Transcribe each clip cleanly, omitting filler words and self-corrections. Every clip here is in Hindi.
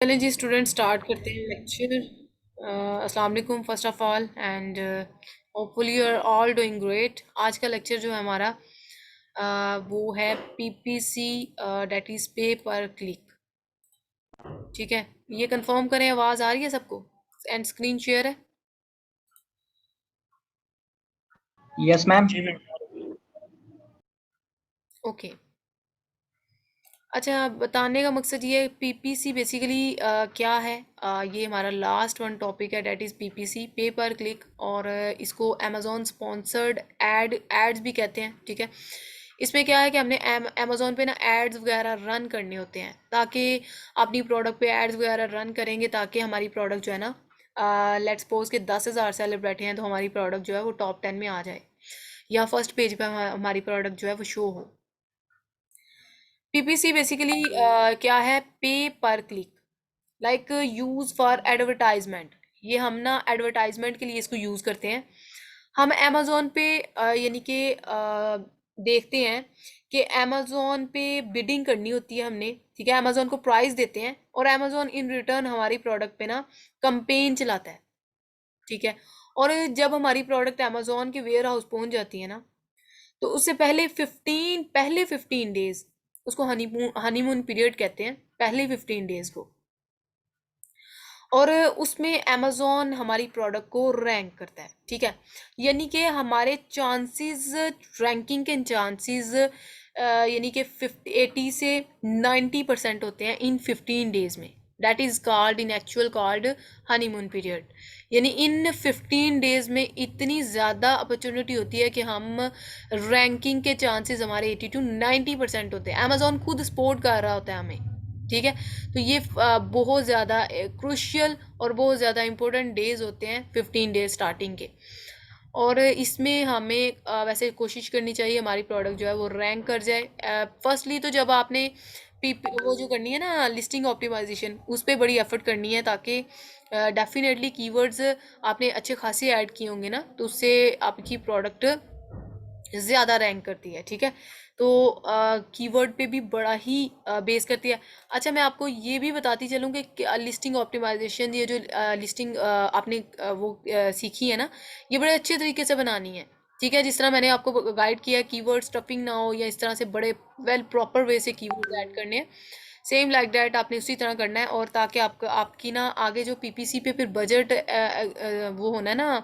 चलें जी स्टूडेंट, स्टार्ट करते हैं लेक्चर। अस्सलाम वालेकुम first of all, and hopefully you are all doing great. आज का लेक्चर जो है हमारा वो है पीपीसी, डेट इज़ पे पर क्लिक। ठीक है, ये कंफर्म करें, आवाज़ आ रही है सबको एंड स्क्रीन शेयर है? Yes ma'am. ओके। अच्छा, बताने का मकसद ये है पीपीसी बेसिकली क्या है। ये हमारा लास्ट वन टॉपिक है, डेट इज़ पीपीसी, पे पर क्लिक। और इसको अमेज़ॉन स्पॉन्सर्ड एड्स भी कहते हैं। ठीक है, इसमें क्या है कि हमने अमेज़ॉन पे ना एड्स वगैरह रन करने होते हैं, ताकि अपनी प्रोडक्ट पे एड्स वगैरह रन करेंगे ताकि हमारी प्रोडक्ट जो है ना, लेट्स सपोज के 10,000 सेलर बैठे हैं तो हमारी प्रोडक्ट जो है वो टॉप 10 में आ जाए, या फर्स्ट पेज पे हमारी प्रोडक्ट जो है वो शो हो। पीपीसी बेसिकली क्या है? पे पर click, like use for advertisement. ये हम ना एडवर्टाइजमेंट के लिए इसको यूज करते हैं। हम अमेजोन पे यानी कि देखते हैं कि अमेजोन पे बिडिंग करनी होती है हमने। ठीक है, अमेजोन को प्राइस देते हैं और अमेजोन इन रिटर्न हमारी प्रोडक्ट पे ना कंपेन चलाता है। ठीक है, और जब हमारी प्रोडक्ट अमेजोन के वेयर हाउस पहुंच जाती है ना, तो उससे पहले 15 डेज, उसको हनीमून पीरियड कहते हैं, पहले 15 डेज को। और उसमें अमेजोन हमारी प्रोडक्ट को रैंक करता है। ठीक है, यानी कि हमारे चांसेस, रैंकिंग के चांसेस यानी कि 80 से 90% होते हैं इन 15 डेज में। That is called in actual called honeymoon period. यानी इन 15 डेज में इतनी ज़्यादा अपॉर्चुनिटी होती है कि हम रैंकिंग के चांसेस हमारे 80 to 90% होते हैं। अमेजोन खुद सपोर्ट कर रहा होता है हमें। ठीक है, तो ये बहुत ज़्यादा क्रुशियल और बहुत ज़्यादा इम्पोर्टेंट डेज होते हैं 15 डेज स्टार्टिंग के। और इसमें हमें वैसे कोशिश करनी चाहिए हमारी प्रोडक्ट जो है वो रैंक कर जाए। फर्स्टली तो जब आपने वो जो करनी है ना लिस्टिंग ऑप्टिमाइजेशन, उस पर बड़ी एफर्ट करनी है, ताकि डेफिनेटली कीवर्ड्स आपने अच्छे खासे ऐड किए होंगे ना, तो उससे आपकी प्रोडक्ट ज़्यादा रैंक करती है। ठीक है, तो कीवर्ड पे भी बड़ा ही बेस करती है। अच्छा, मैं आपको ये भी बताती चलूँ कि लिस्टिंग ऑप्टिमाइजेशन, ये जो लिस्टिंग आपने सीखी है ना, ये बड़े अच्छे तरीके से बनानी है। ठीक है, जिस तरह मैंने आपको गाइड किया, कीवर्ड स्टफिंग ना हो, या इस तरह से बड़े वेल प्रॉपर वे से कीवर्ड ऐड करने हैं, सेम लाइक डैट आपने उसी तरह करना है। और ताकि आपकी ना आगे जो पीपीसी पे फिर बजट वो होना है ना,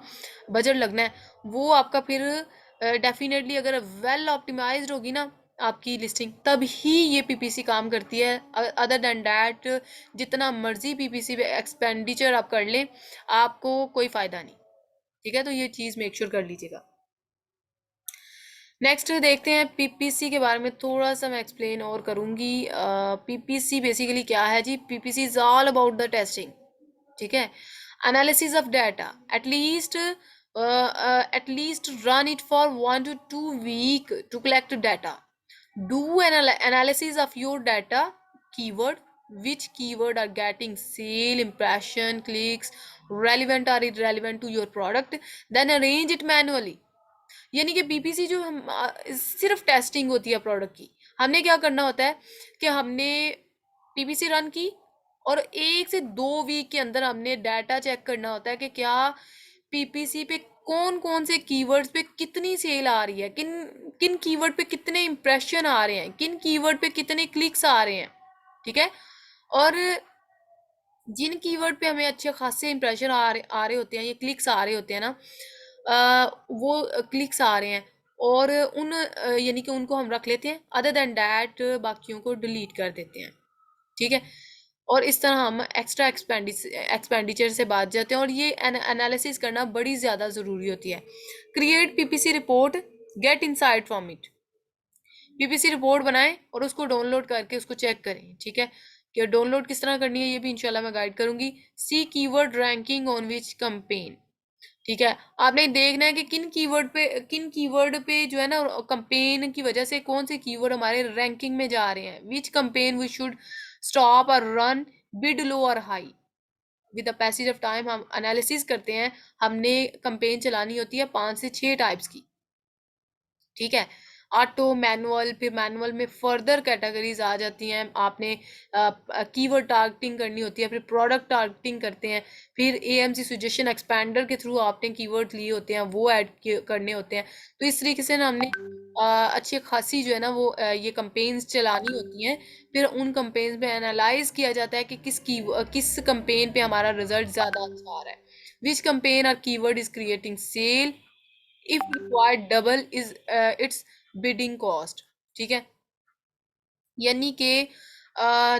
बजट लगना है, वो आपका फिर डेफिनेटली अगर वेल ऑप्टिमाइज्ड होगी ना आपकी लिस्टिंग, तब ही ये पीपीसी काम करती है। अदर देन डैट जितना मर्जी पीपीसी पे एक्सपेंडिचर आप कर लें, आपको कोई फ़ायदा नहीं। ठीक है, तो ये चीज़ मेक श्योर कर लीजिएगा। नेक्स्ट देखते हैं पीपीसी के बारे में, थोड़ा सा मैं एक्सप्लेन और करूँगी। पीपीसी बेसिकली क्या है जी? PPC is all about the testing. ठीक है, analysis of data, at least run it for 1 to 2 week to collect data. Do analysis of your data, keyword, which keyword are getting sale, impression, clicks, relevant or irrelevant to your product, then arrange it manually. यानी कि पीपीसी जो हम सिर्फ टेस्टिंग होती है प्रोडक्ट की। हमने क्या करना होता है कि हमने पीपीसी रन की, और 1 से 2 वीक के अंदर हमने डाटा चेक करना होता है कि क्या पीपीसी पे कौन कौन से कीवर्ड्स पे कितनी सेल आ रही है, किन किन कीवर्ड पे कितने इंप्रेशन आ रहे हैं, किन कीवर्ड पे कितने क्लिक्स आ रहे हैं। ठीक है, और जिन कीवर्ड पे हमें अच्छे खासे इंप्रेशन आ रहे होते हैं, ये क्लिक्स आ रहे होते हैं ना, वो क्लिक्स आ रहे हैं, और यानी कि उनको हम रख लेते हैं। अदर देन डैट बाकियों को डिलीट कर देते हैं। ठीक है, और इस तरह हम एक्स्ट्रा एक्सपेंडिचर से बच जाते हैं, और ये एनालिसिस करना बड़ी ज़्यादा ज़रूरी होती है। Create PPC report, get insight from it. PPC report बनाएं और उसको डाउनलोड करके उसको चेक करें। ठीक है, कि डाउनलोड किस तरह करनी है ये भी इंशाल्लाह मैं गाइड करूंगी। See keyword ranking on which campaign. ठीक है, आपने देखना है कि किन कीवर्ड पे जो है ना कंपेन की वजह से कौन से कीवर्ड हमारे रैंकिंग में जा रहे हैं। विच कंपेन वी शुड स्टॉप और रन, बिड लो और high. With the passage of time हम एनालिसिस करते हैं। हमने कंपेन चलानी होती है 5 से 6 टाइप्स की। ठीक है, ऑटो, मैनुअल, फिर मैनुअल में फर्दर कैटेगरीज आ जाती हैं, आपने कीवर्ड टारगेटिंग करनी होती है, फिर प्रोडक्ट टारगेटिंग करते हैं, फिर एएमसी सजेशन एक्सपैंडर के थ्रू आपने कीवर्ड लिए होते हैं, वो ऐड करने होते हैं। तो इस तरीके से ना हमने अच्छी खासी जो है ना वो ये कंपेन्स चलानी होती हैं। फिर उन कंपेन्स में एनालाइज किया जाता है कि किस कंपेन पे हमारा रिजल्ट ज़्यादा अच्छा आ रहा है, विच कंपेन और keyword is creating sale, if required double is its bidding cost. ठीक है, यानी कि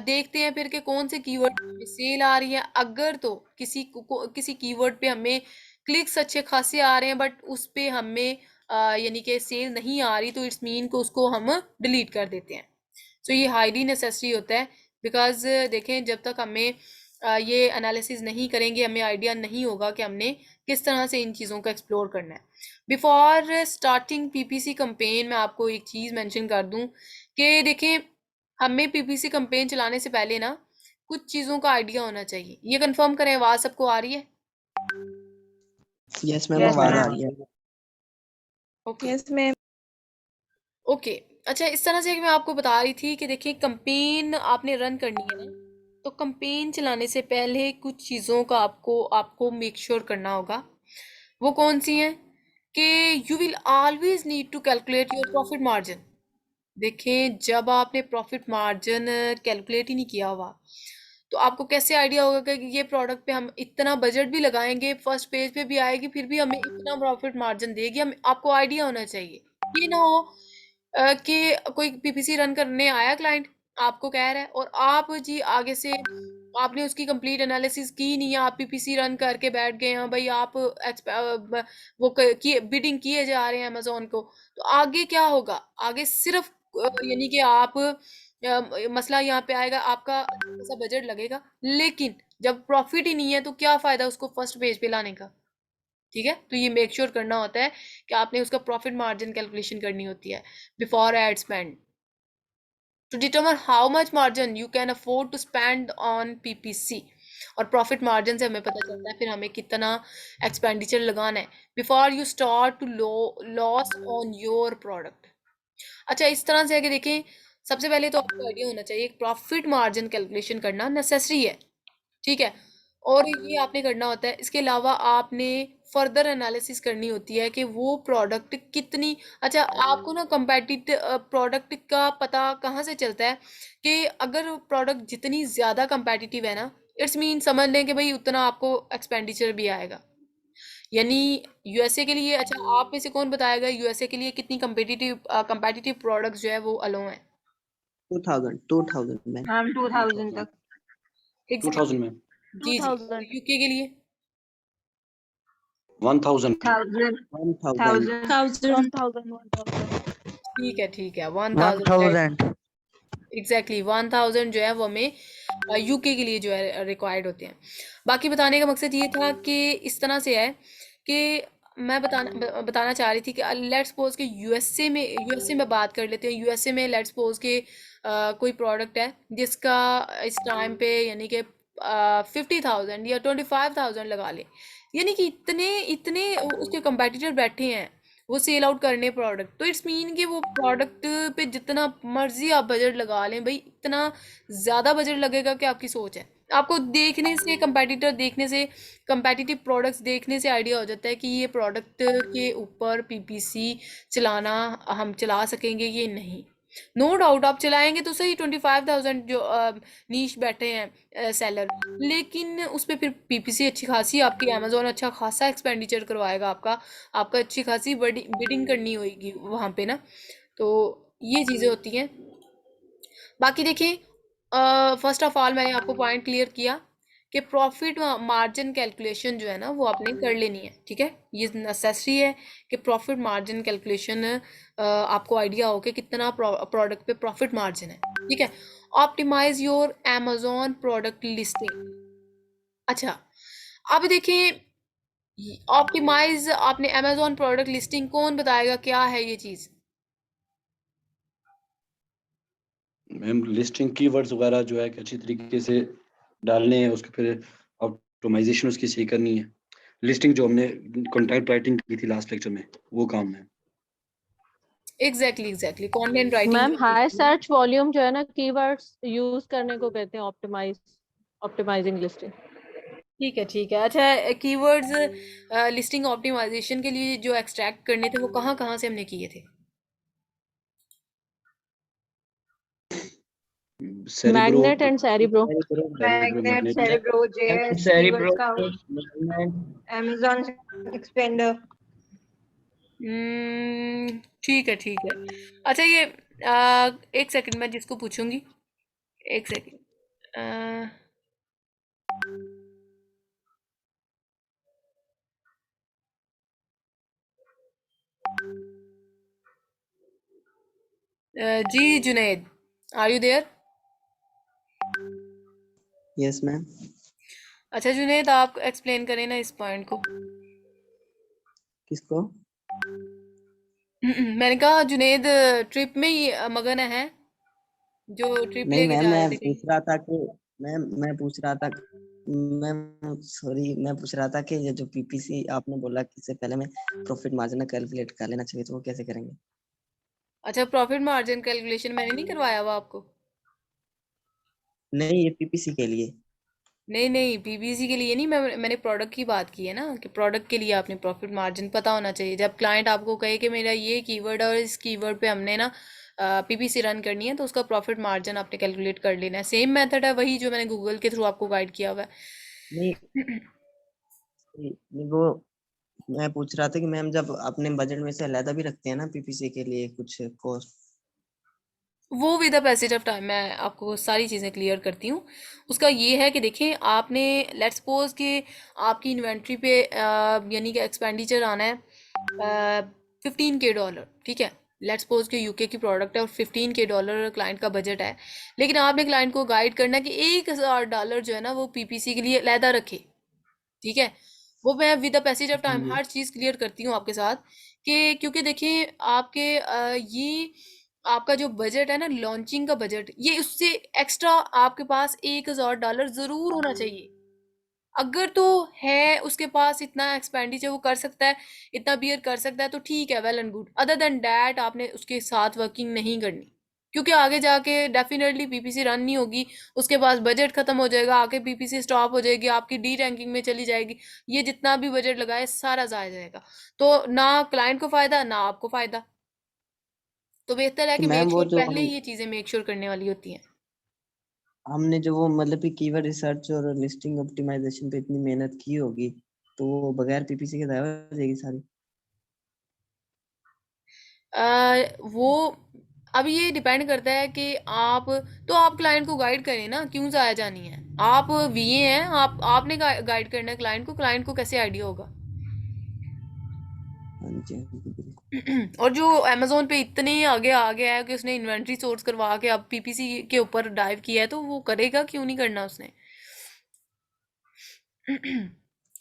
देखते हैं फिर कि कौन से कीवर्ड पे सेल आ रही है। अगर तो किसी कीवर्ड पे हमें क्लिक्स अच्छे खासे आ रहे हैं बट उस पे हमें यानी कि सेल नहीं आ रही, तो इट्स मीन को उसको हम डिलीट कर देते हैं। सो ये हाईली नेसेसरी होता है, बिकॉज देखें जब तक हमें ये एनालिसिस नहीं करेंगे, हमें आइडिया नहीं होगा कि हमने किस तरह से इन चीज़ों को एक्सप्लोर करना है। बिफोर स्टार्टिंग पीपीसी कंपेन मैं आपको एक चीज़ मेंशन कर दूं कि देखें, हमें पीपीसी कंपेन चलाने से पहले ना कुछ चीज़ों का आइडिया होना चाहिए। ये कंफर्म करें, आवाज़ सबको आ रही है? यस मैम, Yes, आवाज ma'am. आ रही है। Okay yes ma'am. ओके। अच्छा, इस तरह से कि मैं आपको बता रही थी कि देखिए कंपेन आपने रन करनी है ना, तो कंपेन चलाने से पहले कुछ चीज़ों का आपको आपको मेक श्योर करना होगा। वो कौन सी हैं? कि you will always need to calculate your profit margin. देखें, जब आपने प्रॉफिट मार्जिन कैलकुलेट ही नहीं किया हुआ, तो आपको कैसे आइडिया होगा कि ये प्रोडक्ट पे हम इतना बजट भी लगाएंगे, फर्स्ट पेज पे भी आएगी, फिर भी हमें इतना प्रॉफिट मार्जिन देगी? हम आपको आइडिया होना चाहिए। ये ना हो कि कोई पीपीसी रन करने आया क्लाइंट, आपको कह रहा है और आप जी आगे से आपने उसकी कंप्लीट एनालिसिस की नहीं है, आप पीपीसी रन करके बैठ गए हैं भाई, आप बिडिंग किए जा रहे हैं अमेजोन को। तो आगे क्या होगा? आगे सिर्फ यानी कि आप मसला यहाँ पे आएगा, आपका ऐसा बजट लगेगा, लेकिन जब प्रॉफिट ही नहीं है तो क्या फायदा उसको फर्स्ट पेज पे लाने का? ठीक है, तो ये मेक श्योर करना होता है कि आपने उसका प्रॉफिट मार्जिन कैलकुलेशन करनी होती है before ad spend, to determine how much margin you can afford to spend on PPC. और प्रॉफिट मार्जिन से हमें पता चलता है फिर हमें कितना एक्सपेंडिचर लगाना है before you start to loss on your product. अच्छा, इस तरह से है कि देखें, सबसे पहले तो आपको आइडिया होना चाहिए प्रॉफिट मार्जिन कैलकुलेशन करना नेसेसरी है। ठीक है, और ये आपने करना होता है। इसके अलावा आपने फर्दर एनालिसिस करनी होती है कि वो प्रोडक्ट कितनी, अच्छा आपको ना कंपेटिटिव प्रोडक्ट का पता कहाँ से चलता है कि अगर प्रोडक्ट जितनी ज़्यादा कंपेटिटिव है ना, इट्स मीन समझ लें कि भाई उतना आपको एक्सपेंडिचर भी आएगा। यानी यूएसए के लिए, अच्छा आप में से कौन बताएगा यूएसए के लिए कितनी कंपेटिटिव प्रोडक्ट्स जो है वो अलो हैं? 2000 मैम। मैम 2000 तक। 2000 में जी जी, 2000 यूके के लिए 1000 1000 1000 ठीक है 1000 एग्जैक्टली 1000 जो है वो हमें यूके के लिए जो है रिक्वायर्ड होते हैं। बाकी बताने का मकसद ये था कि इस तरह से है कि मैं बताना चाह रही थी कि लेट्स सपोज कि यूएसए में बात कर लेते हैं। यूएसए में लेट्स सपोज कि कोई प्रोडक्ट है जिसका इस टाइम पे यानी कि 50,000 या 25,000 लगा ले, यानी कि इतने इतने उसके कंपेटिटर बैठे हैं वो सेल आउट करने प्रोडक्ट। तो इट्स मीन कि वो प्रोडक्ट पे जितना मर्जी आप बजट लगा लें भाई, इतना ज़्यादा बजट लगेगा कि आपकी सोच है। आपको देखने से, कंपेटिटर देखने से, कंपेटिटिव प्रोडक्ट्स देखने से आइडिया हो जाता है कि ये प्रोडक्ट के ऊपर पीपीसी चलाना हम चला सकेंगे ये नहीं। नो डाउट आप चलाएंगे तो सही 25,000 जो नीश बैठे हैं सेलर, लेकिन उस पर फिर पीपीसी अच्छी खासी आपकी अमेजोन अच्छा खासा एक्सपेंडिचर करवाएगा आपका, आपका अच्छी खासी बिडिंग करनी होगी वहाँ पे ना। तो ये चीज़ें होती हैं। बाकी देखिए, फर्स्ट ऑफ ऑल मैंने आपको पॉइंट क्लियर किया कि प्रॉफिट मार्जिन कैलकुलेशन जो है ना वो आपने कर लेनी है। ठीक है, ये नेसेसरी है कि प्रॉफिट मार्जिन कैलकुलेशन आपको आइडिया हो कि कितना प्रोडक्ट पे प्रॉफिट मार्जिन है। ठीक है, optimize your Amazon product listing. अच्छा, अब देखिए ऑप्टिमाइज आपने अमेजोन प्रोडक्ट लिस्टिंग, कौन बताएगा क्या है ये चीज़? मैम लिस्टिंग कीवर्ड्स वगैरह जो है कि अच्छी तरीके से डालने हैं, उसके फिर ऑप्टिमाइजेशन उसकी सही करनी है। लिस्टिंग जो हमने कंटेंट राइटिंग की थी लास्ट लेक्चर में, वो काम है। एग्जैक्टली कंटेंट राइटिंग मैम जो हाई होती है। सर्च वॉल्यूम जो है ना, कीवर्ड्स यूज करने को कहते हैं ऑप्टिमाइजिंग लिस्टिंग। ठीक है। अच्छा, कीवर्ड्स लिस्टिंग ऑप्टिमाइजेशन के लिए जो एक्सट्रैक्ट करने थे वो कहाँ कहाँ से हमने किए थे? Cerebro, magnet and cerebro. Cerebro Magnet, magnet, Cerebro, JS, Keyword Cerebro, Scout, Magnet, Amazon Expander. ठीक है। अच्छा, ये एक सेकंड, मैं जिसको पूछूंगी, एक सेकंड। जी Junaid, are you there? Yes, ma'am. अच्छा जुनैद, आप एक्सप्लेन करें ना इस पॉइंट को। किसको? मैंने कहा जुनैद ट्रिप में ही मगन है, जो ट्रिप नहीं लेके मैम, जा रहे मैं थे कहीं। पूछ रहा था कि मैं पूछ रहा था, मैम सॉरी, मैं पूछ रहा था कि ये जो पीपीसी आपने बोला कि इससे पहले में प्रॉफिट मार्जिन कैलकुलेट कर लेना चाहिए, तो वो कैसे करेंगे? अच्छा, प्रॉफिट मार्जिन कैलकुलेशन मैंने नहीं करवाया हुआ आपको? नहीं, ये पीपीसी के लिए। नहीं, पीबीसी के लिए नहीं, मैंने प्रोडक्ट की बात की है ना, कि प्रोडक्ट के लिए आपने प्रॉफिट मार्जिन पता होना चाहिए। जब क्लाइंट आपको कहे कि मेरा ये कीवर्ड है और इस कीवर्ड पे हमने ना पीपीसी रन करनी है, तो उसका प्रॉफिट मार्जिन आपने कैलकुलेट कर लेना है। सेम मेथड है वही जो मैंने गूगल के थ्रू आपको गाइड किया हुआ नहीं, है। नहीं वो मैं पूछ रहा था कि मैम जब अपने बजट में से अलग भी रखते हैं ना पीपीसी के लिए कुछ कॉस्ट। वो with the passage of time मैं आपको सारी चीज़ें क्लियर करती हूँ। उसका ये है कि देखें, आपने लेट्स सपोज कि आपकी इन्वेंट्री पे यानी कि एक्सपेंडिचर आना है 15K डॉलर, ठीक है। लेट्स सपोज कि यूके की प्रोडक्ट है और 15K डॉलर क्लाइंट का बजट है, लेकिन आपने क्लाइंट को गाइड करना है कि $1000 जो है ना वो पीपीसी के लिए अलहदा रखे, ठीक है। वो मैं with the passage of time जी। हर चीज़ क्लियर करती हूँ आपके साथ, कि क्योंकि देखिए आपके ये आपका जो बजट है ना, लॉन्चिंग का बजट, ये उससे एक्स्ट्रा आपके पास $1000 जरूर होना चाहिए। अगर तो है उसके पास इतना एक्सपेंडिचर वो कर सकता है, इतना बियर कर सकता है, तो ठीक है, well and good. Other than that आपने उसके साथ वर्किंग नहीं करनी, क्योंकि आगे जाके डेफिनेटली पीपीसी रन नहीं होगी, उसके पास बजट खत्म हो जाएगा, आगे पीपीसी स्टॉप हो जाएगी, आपकी डी रैंकिंग में चली जाएगी, ये जितना भी बजट लगाए सारा जाया जाएगा। तो ना क्लाइंट को फायदा ना आपको फायदा। तो बेहतर है तो कि मैम मेक वो श्योर जो पहले ही ये चीजें मेक श्योर करने वाली होती हैं। हमने जो वो मतलब कि कीवर्ड रिसर्च और लिस्टिंग ऑप्टिमाइजेशन पे इतनी मेहनत की होगी, तो वो बगैर पीपीसी के दावा हो जाएगी सारी। वो अब ये डिपेंड करता है कि आप क्लाइंट को गाइड करें ना, क्यों जाया जानी है। आप वीए हैं, आपने गाइड करना है क्लाइंट को कैसे आइडिया होगा। हाँ जी, हाँ जी, बिल्कुल। और जो अमेजोन पे इतने आगे आ गया है कि उसने इन्वेंट्री सोर्स करवा के अब पीपीसी के ऊपर डाइव किया है, तो वो करेगा, क्यों नहीं करना उसने।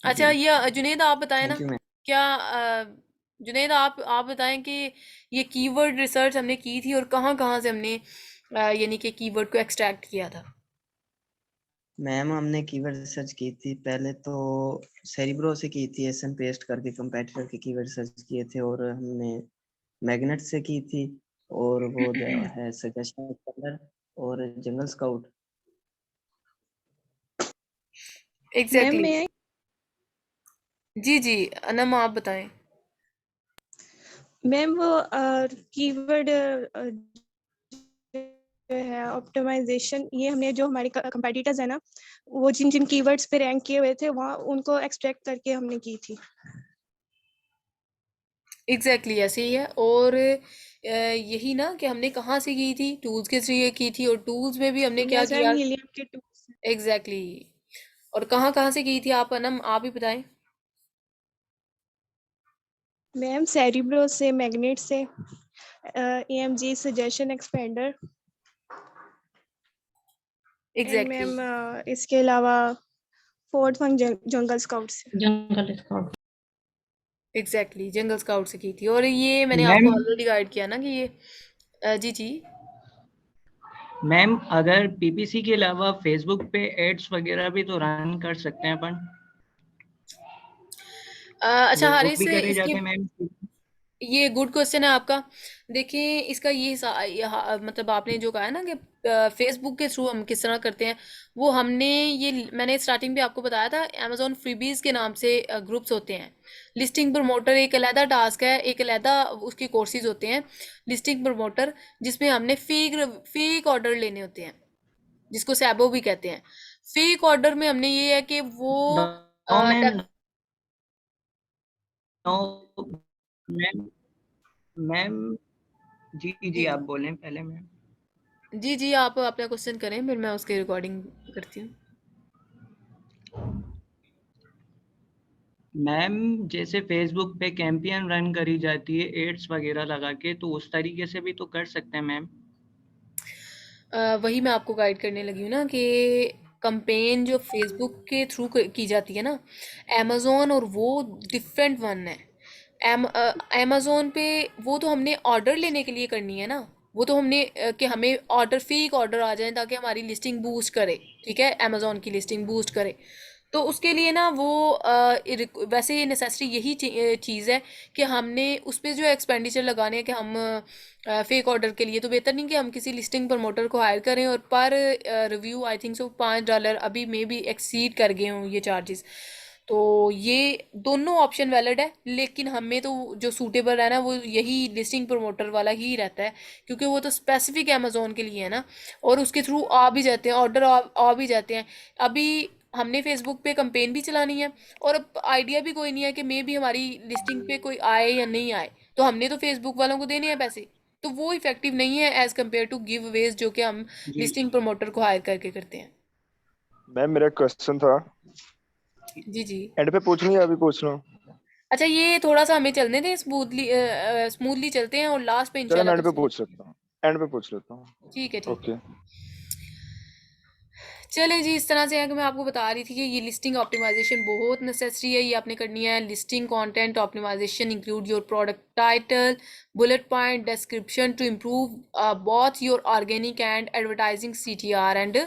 अच्छा, जी, ये जुनेद आप बताएं ना, थैंक यू मैम। क्या जुनेद आप बताएं कि ये कीवर्ड रिसर्च हमने की थी और कहाँ कहाँ से हमने यानी कि कीवर्ड को एक्सट्रैक्ट किया था। मैम हमने कीवर्ड रिसर्च की थी पहले तो सेरिब्रो से की थी, एसएन पेस्ट करके कंपैटिटर के कीवर्ड रिसर्च किए थे, और हमने मैग्नेट से की थी, और वो जो है सजेशन कलर और जंगल स्काउट। मैम एग्जैक्टली मैं जी अनम, आप बताएं। मैम वो कीवर्ड है ऑप्टिमाइजेशन, ये हमने जो हमारे कंपेटिटर्स है ना, वो जिन जिन कीवर्ड्स पे रैंक किए हुए थे वहाँ उनको एक्सट्रैक्ट करके हमने की थी। एग्जैक्टली ऐसे ही है। और यही ना कि हमने कहाँ से की थी, टूल्स के थ्रू की थी, और टूल्स में भी हमने क्या यस मैम, किया। हीलियम के टूल्स। एग्जैक्टली और कहाँ कहाँ से की थी आप अनम, आप ही बताएं। मैम सेरिब्रो से, मैग्नेट से, AMG suggestion expander, and exactly ma'am इसके अलावा फोर्थ वन जंगल स्काउट से। जंगल स्काउट। एग्जैक्टली जंगल स्काउट से की थी। और ये मैंने मैम, आपको ऑलरेडी गाइड किया ना कि ये जी मैम अगर पीपीसी के अलावा फेसबुक पे एड्स वगैरह भी तो रन कर सकते हैं अपन, अच्छा वो हारिस, भी करे इसकी जाते हैं मैम। ये गुड क्वेश्चन है आपका। देखिए इसका मतलब आपने जो कहा है ना कि फेसबुक के थ्रू हम किस तरह करते हैं, वो हमने ये मैंने स्टार्टिंग में आपको बताया था, अमेजोन फ्रीबीज के नाम से ग्रुप्स होते हैं। लिस्टिंग प्रमोटर एक अलहदा टास्क है, एक अलहदा उसके कोर्सेज होते हैं लिस्टिंग प्रमोटर, जिसमें हमने फेक ऑर्डर लेने होते हैं, जिसको सैबो भी कहते हैं। फेक ऑर्डर में हमने ये है कि वो no ma'am, no ma'am, ma'am, जी जी आप बोलें पहले मैम। जी जी आप अपना क्वेश्चन करें, फिर मैं उसकी रिकॉर्डिंग करती हूँ। मैम जैसे फेसबुक पे कैंपेन रन करी जाती है एड्स वगैरह लगा के, तो उस तरीके से भी तो कर सकते हैं मैम। वही मैं आपको गाइड करने लगी हूँ ना कि कंपेन जो फेसबुक के थ्रू की जाती है ना, amazon और वो डिफरेंट वन है। amazon पे वो तो हमने ऑर्डर लेने के लिए करनी है ना, वो तो हमने कि हमें ऑर्डर फेक ऑर्डर आ जाए ताकि हमारी लिस्टिंग बूस्ट करे, ठीक है, amazon की लिस्टिंग बूस्ट करे। तो उसके लिए ना वो वैसे ये नेसेसरी यही चीज़ है कि हमने उस पर जो एक्सपेंडिचर लगाने हैं कि हम फेक ऑर्डर के लिए, तो बेहतर नहीं कि हम किसी लिस्टिंग प्रमोटर को हायर करें और पर रिव्यू आई थिंक सो $5 अभी मे बी एक्सीड कर गए हों ये चार्जेस। तो ये दोनों ऑप्शन वैलिड है, लेकिन हमें तो जो सूटेबल है ना वो यही लिस्टिंग प्रमोटर वाला ही रहता है, क्योंकि वो तो स्पेसिफिक अमेजोन के लिए है ना, और उसके थ्रू आ भी जाते हैं ऑर्डर, आ भी जाते हैं। अभी हमने फेसबुक पे कंपेन भी चलानी है, और अब आइडिया भी कोई नहीं है कि मे भी हमारी लिस्टिंग पे कोई आए या नहीं आए, तो हमने तो फेसबुक वालों को देने हैं पैसे, तो वो इफेक्टिव नहीं है as compare to giveaways जो कि हम जी लिस्टिंग प्रमोटर को हायर करके करते हैं। मैम मेरा क्वेश्चन था, जी जी। एंड पे पूछनी है अभी पूछ रहा हूँ? अच्छा ये थोड़ा सा हमें चलने दें, स्मूथली स्मूथली चलते हैं, और लास्ट पे चलो मैं इंशाल्लाह एंड पे क्वेश्चन। पूछ सकता हूँ, एंड पे पूछ लेता हूँ। ठीक है ठीक है। ओके। चलें जी, इस तरह से है कि मैं आपको बता रही थी कि ये लिस्टिंग ऑप्टिमाइजेशन बहुत नेसेसरी है, ये आपने करनी है। Listing content optimization include your product title, bullet point, description to improve both your organic and advertising CTR and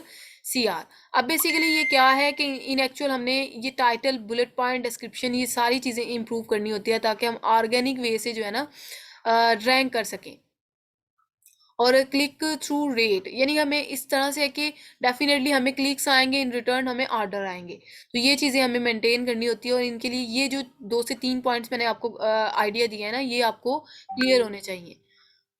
CR। अब बेसिकली ये क्या है कि इन एक्चुअल हमने ये टाइटल, बुलेट पॉइंट, डिस्क्रिप्शन, ये सारी चीज़ें इंप्रूव करनी होती है ताकि हम ऑर्गेनिक वे से जो है ना रैंक कर सकें। और क्लिक थ्रू रेट, यानी हमें इस तरह से है कि डेफिनेटली हमें क्लिक्स आएंगे, इन रिटर्न हमें ऑर्डर आएंगे, तो ये चीज़ें हमें मेंटेन करनी होती है। और इनके लिए ये जो 2 से 3 पॉइंट्स मैंने आपको आइडिया दिया है ना, ये आपको क्लियर होने चाहिए।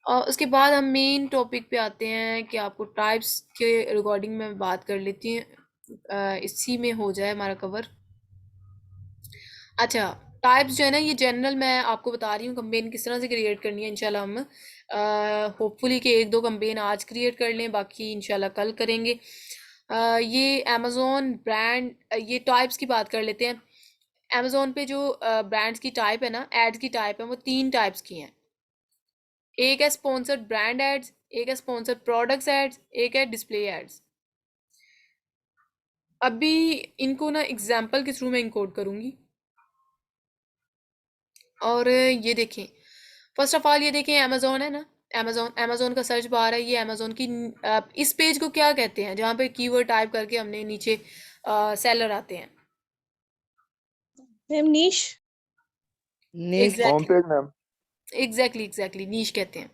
उसके बाद हम मेन टॉपिक पे आते हैं कि आपको टाइप्स के रिगार्डिंग में बात कर लेती हैं, इसी में हो जाए हमारा कवर। अच्छा, टाइप्स जो है ना, ये जनरल मैं आपको बता रही हूँ कंपेन किस तरह से क्रिएट करनी है। इंशाल्लाह हम होपफुली कि 1-2 कंपेन आज क्रिएट कर लें, बाकी इंशाल्लाह कल करेंगे। ये अमेज़ॉन ब्रांड, ये टाइप्स की बात कर लेते हैं। अमेज़ॉन पे जो ब्रांड्स की टाइप है ना, एड्स की टाइप है, वो 3 टाइप्स की हैं। एक है स्पॉन्सर्ड ब्रांड एड्स, एक है स्पॉन्सर्ड प्रोडक्ट्स एड्स, एक है डिस्प्ले एड्स। अभी इनको ना एग्जाम्पल के थ्रू मैं इनकोड करूँगी। और ये देखें, फर्स्ट ऑफ ऑल ये देखें अमेजोन है ना, अमेजोन का सर्च बार है, ये अमेजोन की इस पेज को क्या कहते हैं जहाँ पे कीवर्ड टाइप करके हमने नीचे सेलर आते हैं? Ma'am niche. Niche home exactly page ma'am. Exactly niche कहते हैं।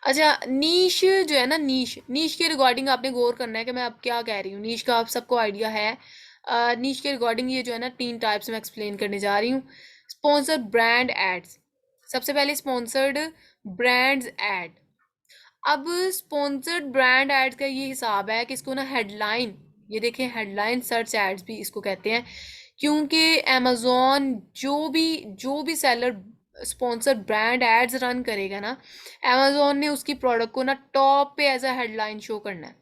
अच्छा, नीश जो है ना, नीश नीश के रिगार्डिंग आपने गौर करना है कि मैं अब क्या कह रही हूँ। नीश का आप सबको आइडिया है। नीश के रिगार्डिंग ये जो है ना 3 टाइप्स में एक्सप्लेन करने जा रही हूँ। स्पॉन्सर्ड ब्रांड एड्स, सबसे पहले स्पॉन्सर्ड ब्रांड्स एड। अब स्पॉन्सर्ड ब्रांड एड्स का ये हिसाब है कि इसको ना हेडलाइन, ये देखें हेडलाइन सर्च एड्स भी इसको कहते हैं, क्योंकि अमेजोन जो भी seller sponsored brand ads run करेगा ना, अमेजोन ने उसकी प्रोडक्ट को ना टॉप पे एज अ हेडलाइन शो करना है।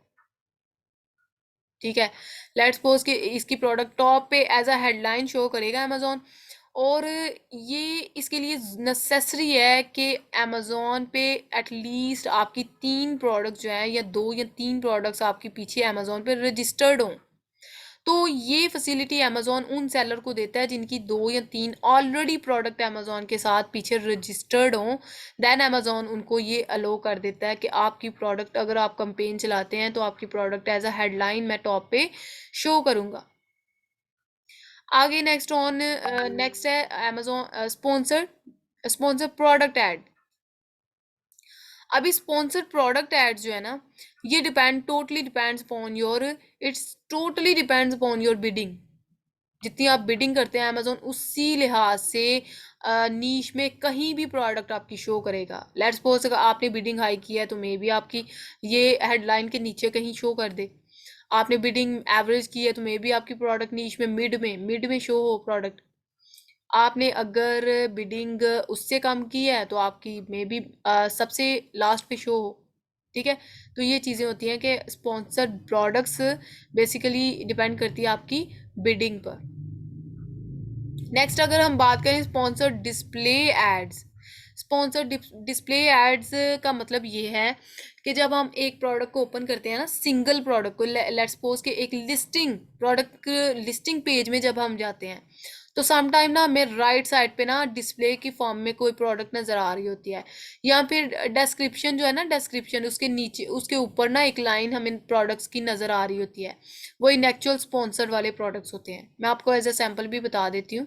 ठीक है, लेट्स सपोज कि इसकी प्रोडक्ट टॉप पे एज अ हेडलाइन शो करेगा अमेजोन, और ये इसके लिए नेसेसरी है कि अमेजोन पे एटलीस्ट आपकी 3 प्रोडक्ट जो है, या 2 या 3 प्रोडक्ट्स आपके पीछे अमेजोन पे रजिस्टर्ड हों। तो ये फैसिलिटी अमेजोन उन सेलर को देता है जिनकी 2 या 3 ऑलरेडी प्रोडक्ट अमेजोन के साथ पीछे रजिस्टर्ड हों। देन अमेजोन उनको ये अलो कर देता है कि आपकी प्रोडक्ट, अगर आप कंपेन चलाते हैं तो आपकी प्रोडक्ट एज अ हेडलाइन मैं टॉप पे शो करूँगा। आगे नेक्स्ट है Amazon sponsored. Sponsor product add. अभी स्पॉन्सर प्रोडक्ट एड्स जो है ना, ये totally depends upon your, it's totally depends upon your bidding. जितनी आप बिडिंग करते हैं अमेजोन उसी लिहाज से नीश में कहीं भी प्रोडक्ट आपकी शो करेगा। लेट्स सपोज अगर आपने बिडिंग हाई की है तो मे बी आपकी ये हेडलाइन के नीचे कहीं शो कर दे। आपने बिडिंग एवरेज की है तो मे बी आपकी प्रोडक्ट नीश में मिड में शो हो प्रोडक्ट। आपने अगर बिडिंग उससे कम की है तो आपकी मे बी सबसे लास्ट पे शो हो। ठीक है, तो ये चीज़ें होती हैं कि स्पॉन्सर्ड प्रोडक्ट्स बेसिकली डिपेंड करती है आपकी बिडिंग पर। नेक्स्ट अगर हम बात करें sponsored display ads. Sponsored display ads का मतलब ये है कि जब हम एक प्रोडक्ट को ओपन करते हैं ना, सिंगल प्रोडक्ट को, लेट्स सपोज के एक प्रोडक्ट लिस्टिंग पेज में जब हम जाते हैं तो समटाइम ना हमें राइट साइड पे ना डिस्प्ले की फॉर्म में कोई प्रोडक्ट नज़र आ रही होती है, या फिर डिस्क्रिप्शन जो है ना, डिस्क्रिप्शन उसके नीचे उसके ऊपर ना एक लाइन हमें प्रोडक्ट्स की नज़र आ रही होती है। वो इन एक्चुअल स्पॉन्सर्ड वाले प्रोडक्ट्स होते हैं। मैं आपको एज ए सैम्पल भी बता देती हूँ।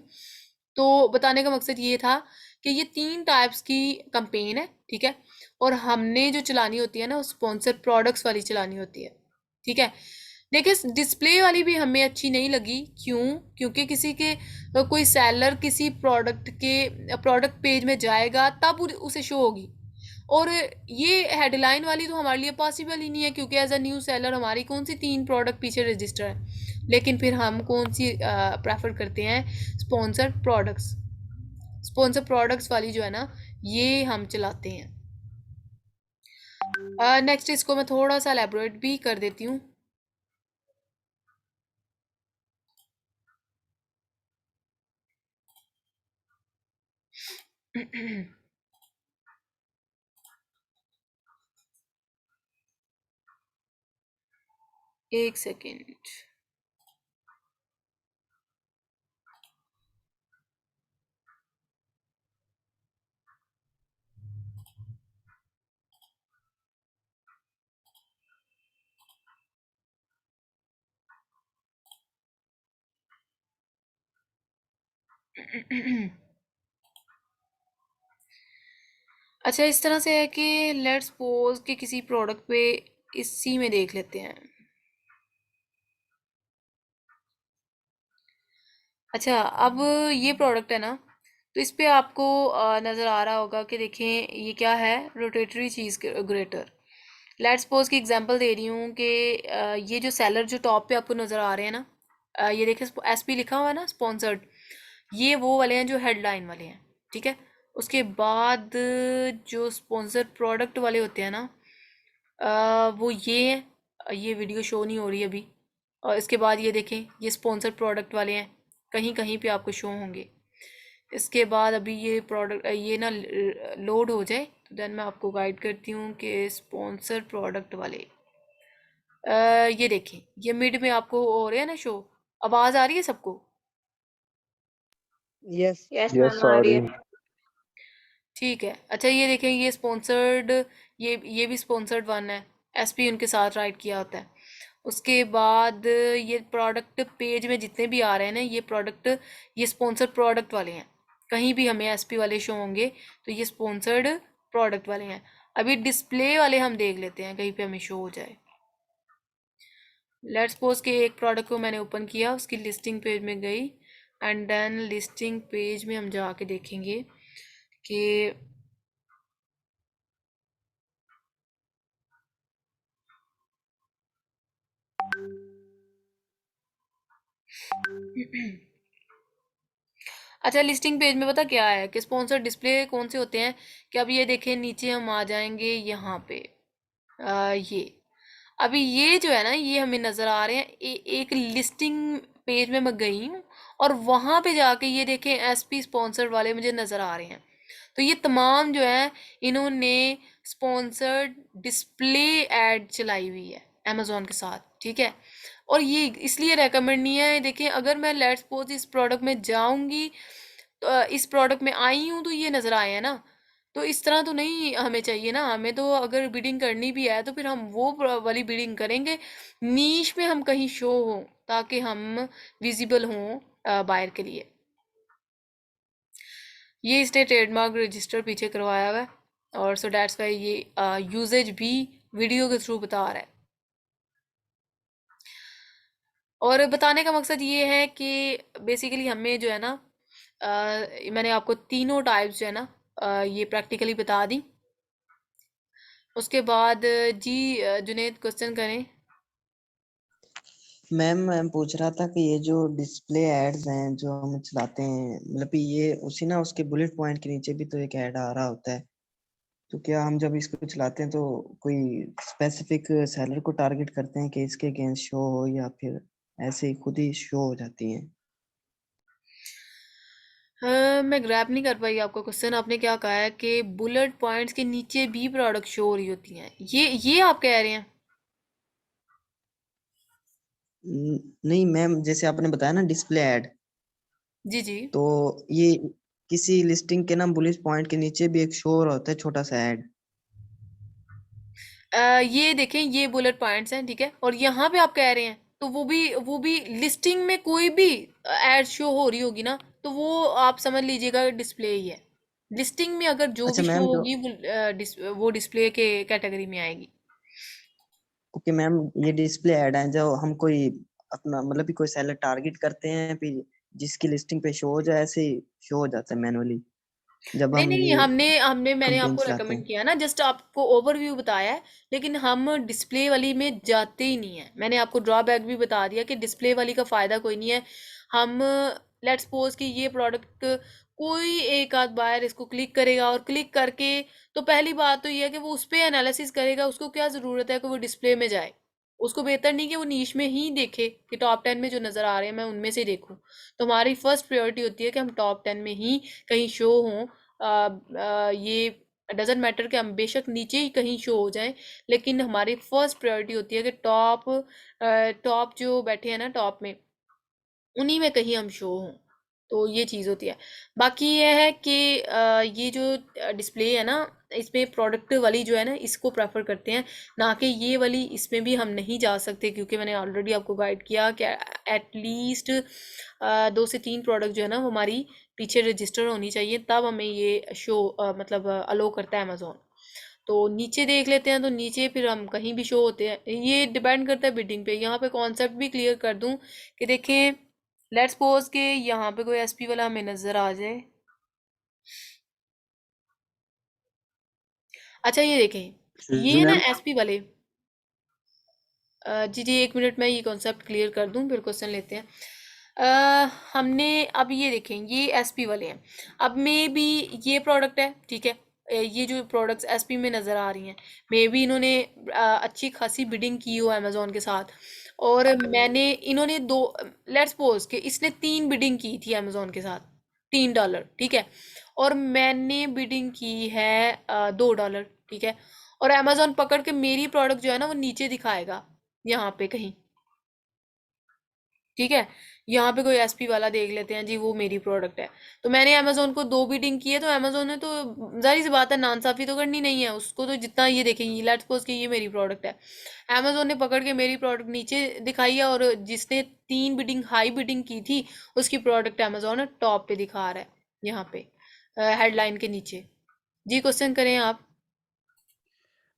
तो बताने का मकसद ये था कि ये 3 टाइप्स की कंपेन है, ठीक है, और हमने जो चलानी होती है ना वो स्पॉन्सर्ड प्रोडक्ट्स वाली चलानी होती है। ठीक है, देखिए डिस्प्ले वाली भी हमें अच्छी नहीं लगी। क्यों? क्योंकि किसी के कोई सेलर किसी प्रोडक्ट पेज में जाएगा तब उसे शो होगी, और ये हेडलाइन वाली तो हमारे लिए पॉसिबल ही नहीं है, क्योंकि एज अ न्यू सेलर हमारी कौन सी 3 प्रोडक्ट पीछे रजिस्टर है। लेकिन फिर हम कौन सी प्रेफर करते हैं? Sponsor products. स्पॉन्सर प्रोडक्ट्स वाली जो है ना ये हम चलाते हैं। नेक्स्ट इसको मैं थोड़ा सा एलैबोरेट भी कर देती हूँ। एक सेकेंड। अच्छा, इस तरह से है कि लेट्स सपोज कि किसी प्रोडक्ट पे इसी में देख लेते हैं। अच्छा, अब ये प्रोडक्ट है ना, तो इस पे आपको नज़र आ रहा होगा कि देखें ये क्या है, रोटेटरी चीज़ ग्रेटर। लेट्स सपोज की एग्जांपल दे रही हूँ कि ये जो सेलर जो टॉप पे आपको नज़र आ रहे हैं ना, ये देखें एसपी लिखा हुआ है ना, स्पॉन्सर्ड, ये वो वाले हैं जो हेडलाइन वाले हैं। ठीक है, उसके बाद जो स्पॉन्सर्ड प्रोडक्ट वाले होते हैं ना, वो ये है। ये वीडियो शो नहीं हो रही अभी। और इसके बाद ये देखें ये स्पॉन्सर्ड प्रोडक्ट वाले हैं, कहीं कहीं पे आपको शो होंगे। इसके बाद अभी ये प्रोडक्ट ये ना लोड हो जाए तो देन मैं आपको गाइड करती हूँ कि स्पॉन्सर प्रोडक्ट वाले ये देखें ये मिड में आपको हो रहे हैं ना शो। आवाज़ आ रही है सबको? यस यस यस मैम आ रही सॉरी। है। ठीक है, अच्छा ये देखें ये स्पॉन्सर्ड, ये भी स्पॉन्सर्ड वन है, एसपी उनके साथ राइट किया होता है। उसके बाद ये प्रोडक्ट पेज में जितने भी आ रहे हैं ना ये प्रोडक्ट, ये स्पॉन्सर्ड प्रोडक्ट वाले हैं। कहीं भी हमें एसपी वाले शो होंगे तो ये स्पॉन्सर्ड प्रोडक्ट वाले हैं। अभी डिस्प्ले वाले हम देख लेते हैं कहीं पे हमें शो हो जाए। लेट्स सपोज कि एक प्रोडक्ट को मैंने ओपन किया, उसकी लिस्टिंग पेज में गई, एंड देन लिस्टिंग पेज में हम जाके देखेंगे कि अच्छा लिस्टिंग पेज में पता क्या है कि स्पॉन्सर डिस्प्ले कौन से होते हैं, कि अब ये देखें नीचे हम आ जाएंगे यहाँ पे ये अभी ये जो है ना ये हमें नज़र आ रहे हैं। एक लिस्टिंग पेज में मैं गई हूँ और वहाँ पे जाके ये देखें एसपी स्पॉन्सर्ड वाले मुझे नज़र आ रहे हैं। तो ये तमाम जो है इन्होंने स्पॉन्सर्ड डिस्प्ले ऐड चलाई हुई है अमेज़ोन के साथ। ठीक है, और ये इसलिए रेकमेंड नहीं है। देखिए अगर मैं लेट्स सपोज इस प्रोडक्ट में जाऊंगी तो इस प्रोडक्ट में आई हूँ तो ये नज़र आए हैं ना, तो इस तरह तो नहीं हमें चाहिए ना। हमें तो अगर बिडिंग करनी भी है तो फिर हम वो वाली बिडिंग करेंगे नीश में हम कहीं शो हो, ताकि हम विजिबल हों बायर के लिए। ये इसने ट्रेडमार्क रजिस्टर पीछे करवाया हुआ है, और सो दैट्स वाई ये यूजेज भी वीडियो के थ्रू बता रहा है। और बताने का मकसद ये है कि बेसिकली हमें जो है ना, मैंने आपको तीनों टाइप्स जो है ना ये प्रैक्टिकली बता दी। उसके बाद जी जुनेद क्वेश्चन करें। मैम मैं पूछ रहा था कि ये जो डिस्प्ले एड्स हैं जो हम चलाते हैं, मतलब कि ये उसी ना उसके बुलेट पॉइंट के नीचे भी तो एक ऐड आ रहा होता है, तो क्या हम जब इसको चलाते हैं तो कोई स्पेसिफिक सेलर को टारगेट करते हैं कि इसके अगेंस्ट शो हो, या फिर ऐसे ही खुद ही शो हो जाती हैं? मैं ग्रैब नहीं कर पाई आपका क्वेश्चन। आपने क्या कहा है कि बुलेट पॉइंट्स के नीचे भी प्रोडक्ट शो हो रही होती हैं, ये आप कह रहे हैं? नहीं मैम, जैसे आपने बताया ना डिस्प्ले ऐड, जी जी। तो ये किसी लिस्टिंग के ना बुलेट पॉइंट के नीचे भी एक शो हो रहा होता है छोटा सा ऐड। ये देखें, ये बुलेट पॉइंट्स हैं, ठीक है, और यहाँ पे आप कह रहे हैं तो वो भी लिस्टिंग में कोई भी एड शो हो रही होगी ना, तो वो आप समझ लीजिएगा डिस्प्ले ही है। लिस्टिंग में अगर जो अच्छा भी शो मैम, जो होगी वो डिस्प्ले के कैटेगरी में आएगी। ओके मैम, ये डिस्प्ले ऐड है जो हम कोई अपना मतलब कि कोई सेलर टारगेट करते हैं, फिर जिसकी लिस्टिंग पे शो हो जाए ऐसे ही शो हो जाता है मैनुअली जब नहीं हम नहीं, ये हमने हमने मैंने कंपेन आपको चलाते रेकमेंड हैं? किया ना, जस्ट आपको ओवरव्यू बताया है, लेकिन हम डिस्प्ले वाली में जाते ही नहीं है। मैंने आपको ड्रॉबैक भी बता दिया कि डिस्प्ले वाली का फ़ायदा कोई नहीं है। हम लेट्स सपोज कि ये प्रोडक्ट कोई एक आध बायर इसको क्लिक करेगा, और क्लिक करके तो पहली बात तो ये है कि वो उस पर एनालिसिस करेगा। उसको क्या ज़रूरत है कि वो डिस्प्ले में जाए? उसको बेहतर नहीं कि वो नीश में ही देखे कि टॉप 10 में जो नज़र आ रहे हैं मैं उनमें से देखूं। तो हमारी फर्स्ट प्रायोरिटी होती है कि हम टॉप 10 में ही कहीं शो हों। ये डजेंट मैटर कि हम बेशक नीचे ही कहीं शो हो जाएं, लेकिन हमारी फर्स्ट प्रायोरिटी होती है कि टॉप जो बैठे हैं ना टॉप में, उन्हीं में कहीं हम शो हों। तो ये चीज़ होती है। बाकी ये है कि ये जो डिस्प्ले है ना, इसमें प्रोडक्ट वाली जो है ना, इसको प्रेफर करते हैं, ना कि ये वाली। इसमें भी हम नहीं जा सकते क्योंकि मैंने ऑलरेडी आपको गाइड किया कि एटलीस्ट 2 से 3 प्रोडक्ट जो है ना वो हमारी पीछे रजिस्टर होनी चाहिए, तब हमें ये शो मतलब अलो करता है अमेजोन। तो नीचे देख लेते हैं, तो नीचे फिर हम कहीं भी शो होते हैं। ये डिपेंड करता है बिडिंग पे। यहाँ पे कॉन्सेप्ट भी क्लियर कर दूं कि देखें, लेट्स सपोज के यहाँ पे कोई एसपी वाला हमें नजर आ जाए। अच्छा ये देखें, जी ये ना मैम। एसपी वाले, जी जी, 1 मिनट में ये कॉन्सेप्ट क्लियर कर दूं फिर क्वेश्चन लेते हैं। हमने अब ये देखें, ये एसपी वाले हैं। अब मे बी ये प्रोडक्ट है, ठीक है, ये जो प्रोडक्ट्स एसपी में नज़र आ रही हैं, मे बी इन्होंने अच्छी खासी बिडिंग की हो अमेजोन के साथ, और मैंने इन्होंने दो, लेट्स सपोज कि इसने 3 बिडिंग की थी अमेजोन के साथ, $3, ठीक है, और मैंने बिडिंग की है $2, ठीक है, और अमेजोन पकड़ के मेरी प्रोडक्ट जो है ना वो नीचे दिखाएगा यहाँ पे कहीं, ठीक है। यहाँ पे कोई एसपी वाला देख लेते हैं जी, वो मेरी प्रोडक्ट है। तो मैंने अमेजोन को 2 बिडिंग की है, तो अमेजोन ने तो जाहिर सी बात है नाइंसाफी तो करनी नहीं है उसको। तो जितना ये देखेंगी, लेट्स सपोज कि ये मेरी प्रोडक्ट है, अमेजोन ने पकड़ के मेरी प्रोडक्ट नीचे दिखाई है, और जिसने 3 बिडिंग हाई बिडिंग की थी उसकी प्रोडक्ट अमेजोन टॉप पे दिखा रहा है, यहाँ पे हेडलाइन के नीचे। जी क्वेश्चन करें आप।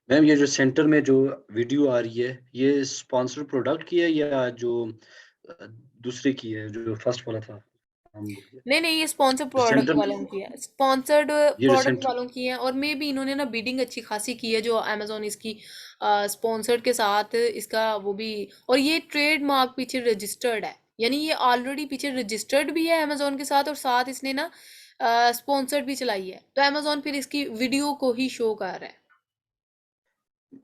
मैम ये जो सेंटर में जो वीडियो आ रही है, ये स्पॉन्सर्ड प्रोडक्ट की है या जो दूसरे की है, जो फर्स्ट वाला था? हम बोल गए नहीं नहीं, ये स्पॉन्सर्ड जो प्रोडक्ट सेंटर में, वालों की है, स्पॉन्सर्ड ये जो प्रोडक्ट सेंटर, वालों की है। और मे भी इन्होंने ना बिडिंग अच्छी खासी की है जो अमेजोन इसकी स्पॉन्सर्ड के साथ इसका वो भी। और ये ट्रेडमार्क पीछे रजिस्टर्ड है, यानी ये ऑलरेडी पीछे रजिस्टर्ड भी है अमेजोन के साथ, और साथ इसने ना स्पॉन्सर्ड भी चलाई है, तो अमेजोन फिर इसकी वीडियो को ही शो कर रहा है।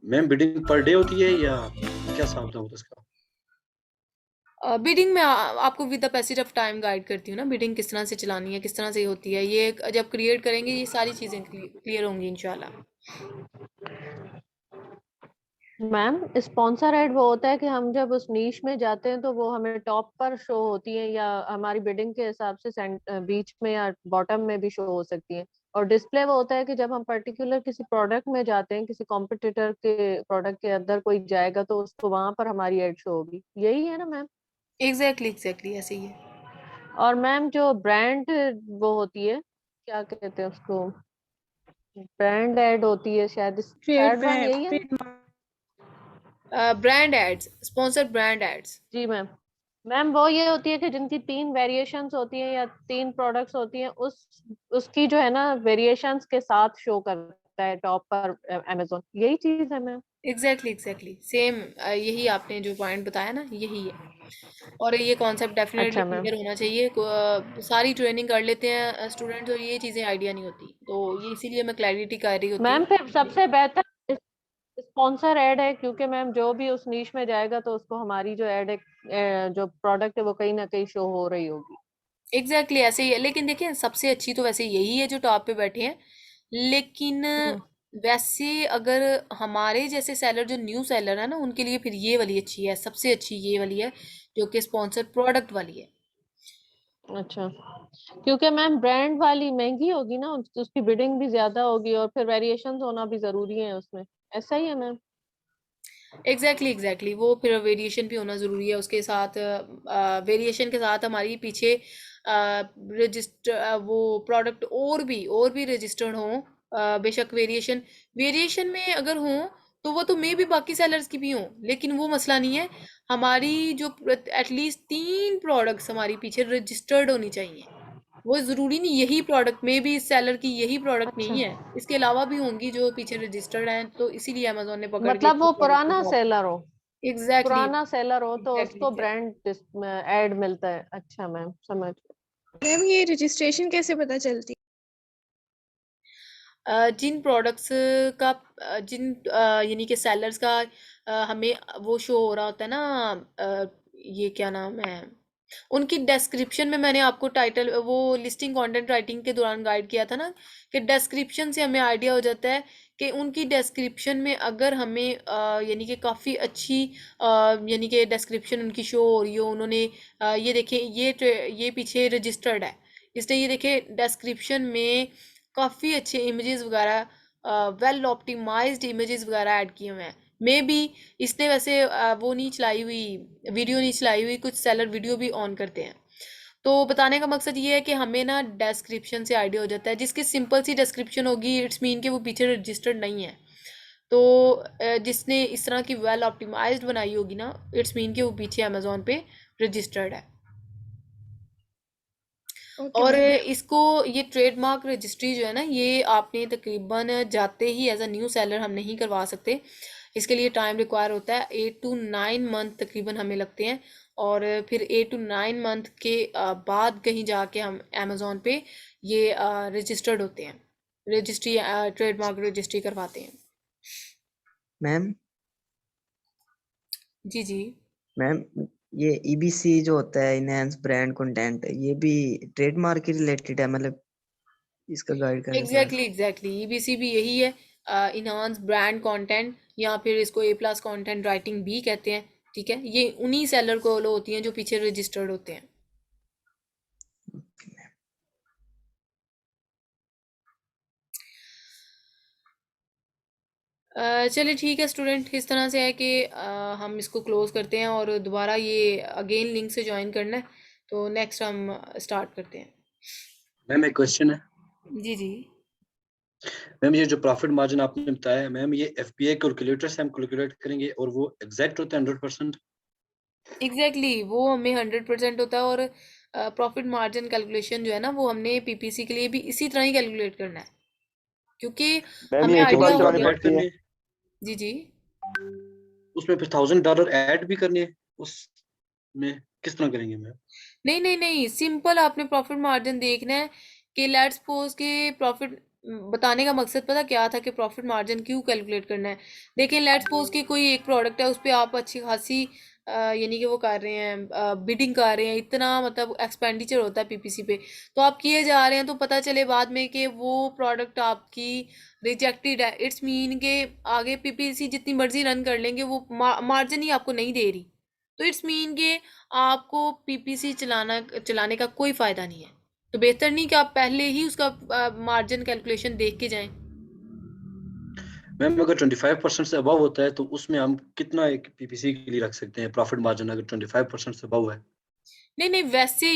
मैम बिडिंग पर डे होती है या क्या हिसाब था उसका? बिडिंग में आपको with the passage of time guide करती हूँ ना, बिडिंग किस तरह से चलानी है, किस तरह से होती है। ये जब क्रिएट करेंगे ये सारी चीज़ें क्लियर होंगी इंशाल्लाह। मैम स्पॉन्सर एड वो होता है कि हम जब उस नीश में जाते हैं तो वो हमें टॉप पर शो होती है, या हमारी बिडिंग के हिसाब से बीच में या बॉटम में भी शो हो सकती है। और डिस्प्ले वो होता है कि जब हम पर्टिकुलर किसी प्रोडक्ट में जाते हैं, किसी कॉम्पिटिटर के प्रोडक्ट के अंदर कोई जाएगा तो उसको वहां पर हमारी एड शो होगी। यही है ना मैम? एग्जैक्टली एग्जैक्टली ऐसे ही है। और मैम जो ब्रांड वो होती है क्या कहते हैं उसको, ब्रांड ऐड होती है शायद, ट्रेड थर्ड वन यही है। Brand ads, sponsor brand ads. जी मैम। मैम वो ये होती है कि जिनकी 3 वेरिएशंस होती हैं या 3 प्रोडक्ट्स होती हैं, उसकी जो है ना वेरिएशंस के साथ शो करता है टॉप पर अमेजोन, यही चीज है मैम। एग्जैक्टली सेम, यही आपने जो पॉइंट बताया ना, यही है। और ये कॉन्सेप्ट डेफिनेटली अच्छा मैम। क्लियर होना चाहिए। सारी ट्रेनिंग कर लेते हैं स्टूडेंट्स और ये चीज़ें आइडिया नहीं होती, तो ये इसीलिए मैं क्लैरिटी कर रही होती मैम हूँ। फिर सबसे बेहतर स्पॉन्सर ऐड है, क्योंकि मैम जो भी उस नीश में जाएगा तो उसको हमारी जो ऐड है, जो प्रोडक्ट है वो कहीं ना कहीं शो हो रही होगी। एग्जैक्टली ऐसे ही है, लेकिन देखिए सबसे अच्छी तो वैसे यही है जो टॉप पे बैठे हैं। लेकिन वैसे अगर हमारे जैसे सेलर, जो न्यू सेलर है ना, उनके लिए फिर ये वाली अच्छी है, सबसे अच्छी ये वाली है जो कि स्पॉन्सर प्रोडक्ट वाली है। अच्छा, क्योंकि मैम ब्रांड वाली महंगी होगी ना, उसकी बिडिंग भी ज्यादा होगी और फिर वेरिएशंस होना भी जरूरी है उसमें, ऐसा ही है मैम। एग्जैक्टली वो फिर वेरिएशन भी होना ज़रूरी है उसके साथ। वेरिएशन के साथ हमारी पीछे रजिस्टर वो प्रोडक्ट और भी रजिस्टर्ड हों। बेशक वेरिएशन में अगर हों तो वो तो मे भी बाकी सेलर्स की भी हों, लेकिन वो मसला नहीं है। हमारी जो एटलीस्ट 3 प्रोडक्ट्स हमारी पीछे रजिस्टर्ड होनी चाहिए। वो ज़रूरी नहीं यही प्रोडक्ट में भी इस सेलर की यही प्रोडक्ट अच्छा, नहीं है, इसके अलावा भी होंगी जो पीछे रजिस्टर्ड हैं, तो इसीलिए अमेजोन ने पकड़ के मतलब इतने वो प्रोडक्ट पुराना को। सेलर हो, एग्जैक्टली पुराना सेलर हो तो एग्जैक्टली उसको एग्जैक्टली ब्रांड ऐड मिलता है। अच्छा मैम, समझ गई। मैम ये रजिस्ट्रेशन कैसे पता चलती? जिन प्रोडक्ट्स का जिन यानी कि सेलर्स का हमें वो शो हो रहा होता है ना, ये क्या नाम है, उनकी डिस्क्रिप्शन में मैंने आपको टाइटल वो लिस्टिंग कंटेंट राइटिंग के दौरान गाइड किया था ना, कि डिस्क्रिप्शन से हमें आइडिया हो जाता है कि उनकी डिस्क्रिप्शन में अगर हमें यानी कि काफ़ी अच्छी यानी कि डिस्क्रिप्शन उनकी शो हो रही हो। उन्होंने ये देखें, ये पीछे रजिस्टर्ड है, इसलिए ये देखें डिस्क्रिप्शन में काफ़ी अच्छे इमेजेस वगैरह, वेल ऑप्टिमाइज्ड इमेजेस वगैरह ऐड किए हुए हैं। मे बी इसने वैसे वो नहीं चलाई हुई, वीडियो नहीं चलाई हुई, कुछ सेलर वीडियो भी ऑन करते हैं। तो बताने का मकसद ये है कि हमें ना डिस्क्रिप्शन से आइडिया हो जाता है। जिसकी सिंपल सी डिस्क्रिप्शन होगी, इट्स मीन कि वो पीछे रजिस्टर्ड नहीं है। तो जिसने इस तरह की वेल ऑप्टिमाइज्ड बनाई होगी ना, इट्स मीन कि वो पीछे अमेजोन पे रजिस्टर्ड है। ओके और मैम। इसको ये ट्रेडमार्क रजिस्ट्री जो है ना, ये आपने तकरीबन जाते ही एज अ न्यू सेलर हम नहीं करवा सकते। इसके लिए टाइम रिक्वायर होता है, 8 to 9 मंथ तकरीबन हमें लगते हैं। और फिर 8 to 9 मंथ के बाद कहीं जाके हम अमेजोन पे ये रजिस्टर्ड होते हैं, रजिस्ट्री ट्रेडमार्क रजिस्ट्री करवाते हैं। मैम जी जी मैम ये EBC जो होता है, इनहेंस ब्रांड कंटेंट, ये भी ट्रेडमार्क के रिलेटेड है, मतलब इसका गाइड करें थोड़ा सा। एग्जैक्टली EBC भी यही है, इनहांस ब्रांड कंटेंट, या फिर इसको A+ कंटेंट राइटिंग भी कहते हैं। ठीक है, ये उन्हीं सेलर को होती हैं जो पीछे रजिस्टर्ड होते हैं। चलिए ठीक है स्टूडेंट, इस तरह से है कि हम इसको क्लोज करते हैं और दोबारा ये अगेन लिंक से ज्वाइन करना है, तो नेक्स्ट हम स्टार्ट करते हैं। मैम एक क्वेश्चन है। जी जी मैम ये जो प्रॉफिट मार्जिन आपने बताया, मैम ये FPI कैलकुलेटर से हम कैलकुलेट करेंगे और वो एग्जैक्ट होता है 100%? एग्जैक्टली वो हमें 100% होता है। और प्रॉफिट मार्जिन कैलकुलेशन जो है ना, वो हमने PPC के लिए भी इसी तरह ही कैलकुलेट करना है, क्योंकि मैम हमें ये एक ही बार आइडिया हो चलानी गया। ऐड पड़ती है? करने हैं, जी जी उसमें फिर $1000 ऐड भी करने हैं, उसमें किस तरह करेंगे मैम? नहीं, सिंपल आपने प्रॉफिट मार्जिन देखना है कि लेट्स सपोज के प्रॉफिट, बताने का मकसद पता क्या था कि प्रॉफिट मार्जिन क्यों कैलकुलेट करना है। देखिए लेट्स सपोज कि कोई एक प्रोडक्ट है, उस पर आप अच्छी खासी यानी कि वो कर रहे हैं, बिडिंग कर रहे हैं, इतना मतलब एक्सपेंडिचर होता है PPC पे, तो आप किए जा रहे हैं, तो पता चले बाद में कि वो प्रोडक्ट आपकी रिजेक्टेड है। इट्स मीन के आगे PPC जितनी मर्जी रन कर लेंगे, वो मार्जिन ही आपको नहीं दे रही। तो इट्स मीन के आपको PPC चलाने का कोई फ़ायदा नहीं है। तो बेहतर नहीं कि आप पहले ही उसका मार्जिन कैलकुलेशन देख के जाएं। मैम अगर 25% से अबव होता है तो उसमें हम कितना एक PPC के लिए रख सकते हैं प्रॉफिट मार्जिन, अगर 25% से अबव है? नहीं वैसे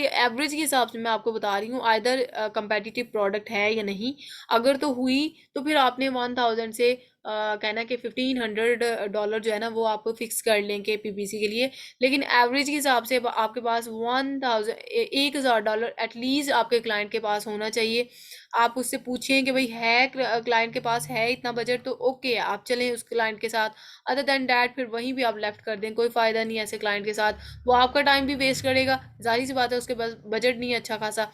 एवरेज के हिसाब से मैं आपको बता रही हूँ, आइदर कंपेटिटिव प्रोडक्ट है या नहीं। अगर तो हुई तो फिर आपने 1000 से कहना कि $1500 जो है ना वो आप फिक्स कर लें के पीपीसी के लिए। लेकिन एवरेज के हिसाब से आपके पास 1000 एटलीस्ट आपके क्लाइंट के पास होना चाहिए। आप उससे पूछें कि भाई है क्लाइंट के पास है इतना बजट तो ओके है, आप चलें उस क्लाइंट के साथ। अदर देन डैट फिर वहीं भी आप लेफ्ट कर दें, कोई फ़ायदा नहीं है ऐसे क्लाइंट के साथ। वो आपका टाइम भी वेस्ट करेगा, जाहिर सी बात है उसके पास बजट नहीं है अच्छा खासा,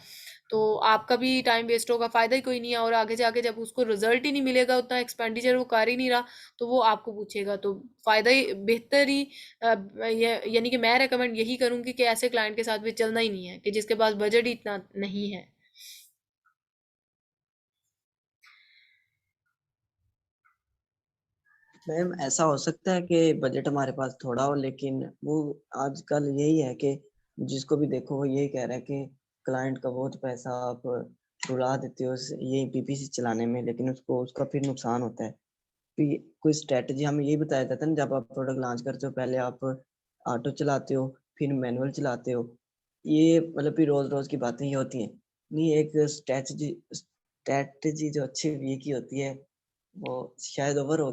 तो आपका भी टाइम वेस्ट होगा, फ़ायदा ही कोई नहीं है। और आगे जाके जब उसको रिजल्ट ही नहीं मिलेगा, उतना एक्सपेंडिचर वो कर ही नहीं रहा, तो वो आपको पूछेगा। तो फ़ायदा ही बेहतर ही यानी कि मैं रेकमेंड यही करूँगी कि ऐसे क्लाइंट के साथ भी चलना ही नहीं है कि जिसके पास बजट ही इतना नहीं है। मैम ऐसा हो सकता है कि बजट हमारे पास थोड़ा हो, लेकिन वो आजकल यही है कि जिसको भी देखो वो यही कह रहा है कि क्लाइंट का बहुत पैसा आप रुला देते हो यही पीपीसी चलाने में, लेकिन उसको उसका फिर नुकसान होता है। फिर कोई स्ट्रेटजी हमें यही बताया जाता है ना, जब आप प्रोडक्ट लॉन्च करते हो पहले आप ऑटो चलाते हो फिर मैनुअल चलाते हो, ये मतलब फिर रोज रोज की बातें ही होती हैं। नहीं, एक स्ट्रेटजी स्ट्रेटजी जो अच्छी वीक की होती है वो शायद ओवर हो